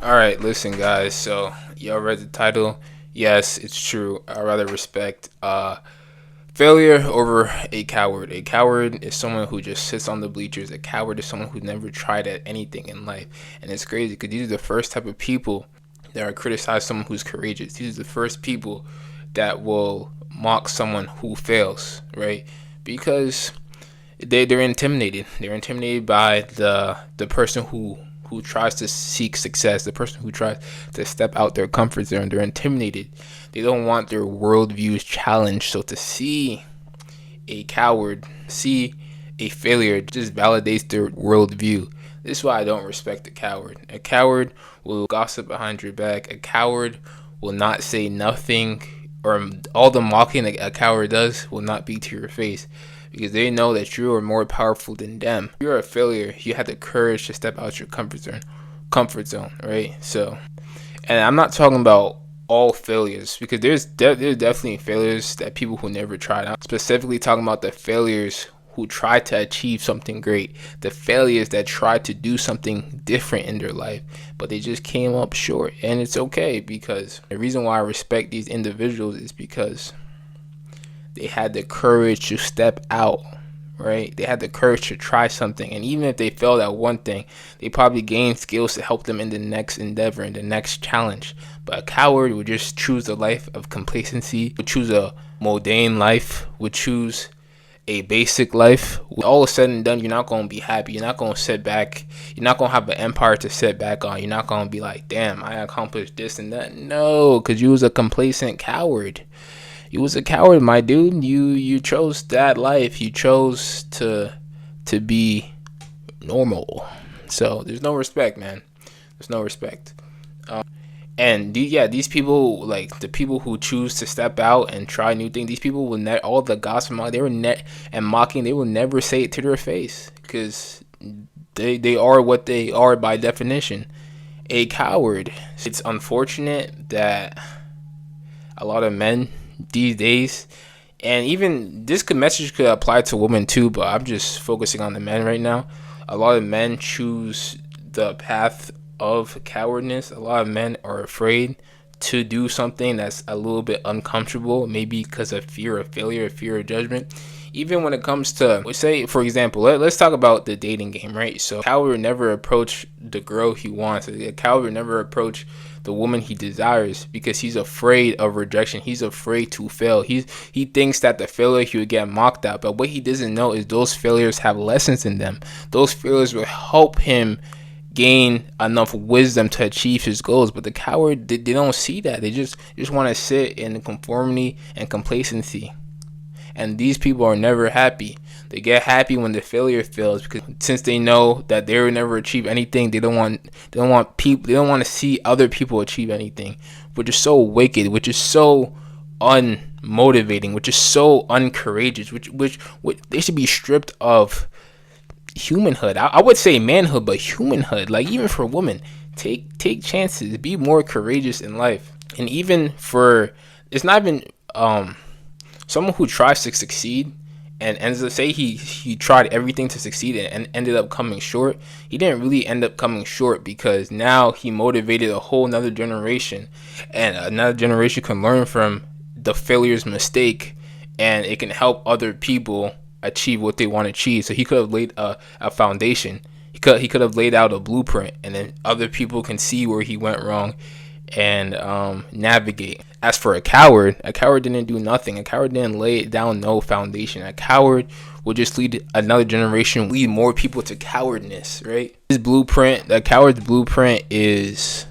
All right, listen, guys. So y'all read the title. Yes, it's true. I rather respect failure over a coward. A coward is someone who just sits on the bleachers. A coward is someone who never tried at anything in life. And it's crazy because these are the first type of people that are criticize someone who's courageous. These are the first people that will mock someone who fails, right? Because they're intimidated. They're intimidated by the person who tries to seek success, the person who tries to step out their comfort zone. They're intimidated. They don't want their worldviews challenged. So to see a coward, see a failure, just validates their worldview. This is why I don't respect a coward. A coward will gossip behind your back. A coward will not say nothing, or all the mocking that a coward does will not be to your face, because they know that you are more powerful than them. If you're a failure, you have the courage to step out your comfort zone, right? So, and I'm not talking about all failures, because there's definitely failures that people who never tried. I'm specifically talking about the failures who try to achieve something great, the failures that try to do something different in their life, but they just came up short. And it's okay, because the reason why I respect these individuals is because they had the courage to step out, right? They had the courage to try something. And even if they failed at one thing, they probably gained skills to help them in the next endeavor, in the next challenge. But a coward would just choose a life of complacency, would choose a mundane life, would choose a basic life. All is said and done, you're not going to be happy. You're not going to sit back. You're not going to have an empire to sit back on. You're not going to be like, damn, I accomplished this and that. No, because you was a complacent coward. You was a coward, my dude. You chose that life. You chose to be normal. So there's no respect, man. There's no respect. And these people, like the people who choose to step out and try new things, these people will all the gossip, they were and mocking. They will never say it to their face, because they are what they are by definition, a coward. It's unfortunate that a lot of men these days, and even message could apply to women too, but I'm just focusing on the men right now. A lot of men choose the path of cowardness. A lot of men are afraid to do something that's a little bit uncomfortable, maybe because of fear of failure, fear of judgment. Even when it comes to, say, for example, let's talk about the dating game, right? So, a coward would never approach the girl he wants. A coward would never approach the woman he desires, because he's afraid of rejection. He's afraid to fail. He thinks that the failure he would get mocked at. But what he doesn't know is those failures have lessons in them. Those failures will help him gain enough wisdom to achieve his goals. But the coward, they don't see that. They just want to sit in conformity and complacency. And these people are never happy. They get happy when the failure fails, because since they know that they will never achieve anything, they don't want to see other people achieve anything, which is so wicked, which is so unmotivating, which is so uncourageous, which they should be stripped of humanhood. I would say manhood, but humanhood. Like, even for women, take chances, be more courageous in life. And even for, it's not even someone who tries to succeed and ends up, say he tried everything to succeed and ended up coming short. He didn't really end up coming short, because now he motivated a whole nother generation, and another generation can learn from the failure's mistake, and it can help other people achieve what they want to achieve. So he could have laid a foundation. He could have laid out a blueprint, and then other people can see where he went wrong and navigate. As for a coward didn't do nothing. A coward didn't lay down no foundation. A coward will just lead another generation, lead more people to cowardness, right? The coward's blueprint is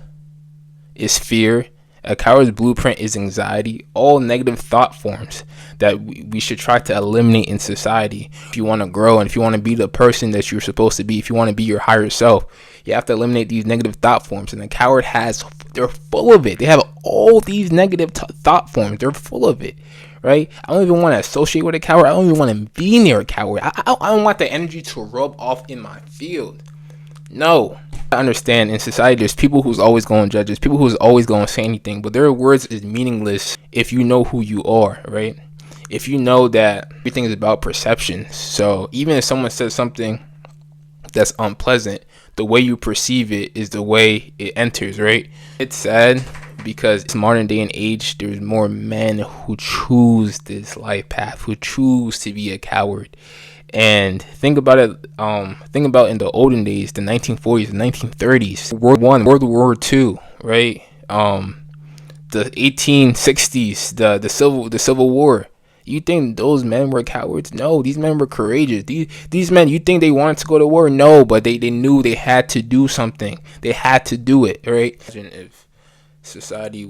fear. A coward's blueprint is anxiety. All negative thought forms that we should try to eliminate in society. If you want to grow, and if you want to be the person that you're supposed to be, if you want to be your higher self, you have to eliminate these negative thought forms. And the coward they're full of it. They have all these negative thought forms. They're full of it, right? I don't even want to associate with a coward. I don't even want to be near a coward. I don't want the energy to rub off in my field. No. I understand in society there's people who's always going to judge us, people who's always going to say anything, but their words is meaningless if you know who you are, right? If you know that everything is about perception. So even if someone says something that's unpleasant, the way you perceive it is the way it enters, right? It's sad because it's modern day and age, there's more men who choose this life path, who choose to be a coward. And think about it. Think about in the olden days, the 1940s, the 1930s, World War I, World War II, right? The 1860s, the Civil War. You think those men were cowards? No, these men were courageous. These men, you think they wanted to go to war? No, but they knew they had to do something. They had to do it, right? Imagine if society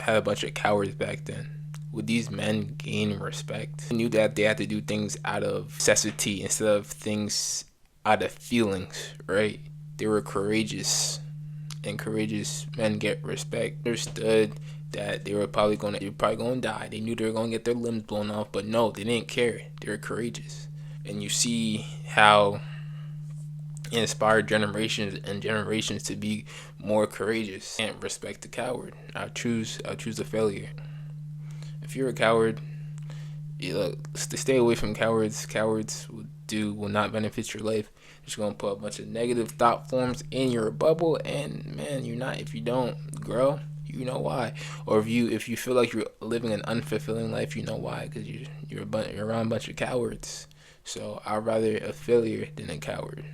had a bunch of cowards back then. Would these men gain respect? They knew that they had to do things out of necessity instead of things out of feelings, right? They were courageous, and courageous men get respect. Understood that they were probably going to die. They knew they were going to get their limbs blown off, but no, they didn't care. They were courageous. And you see how it inspired generations and generations to be more courageous and respect the coward. I choose the failure. If you're a coward, stay away from cowards. Cowards will not benefit your life. Just gonna put a bunch of negative thought forms in your bubble, and man, if you don't grow, you know why. Or if you feel like you're living an unfulfilling life, you know why, because you're around a bunch of cowards. So I'd rather a failure than a coward.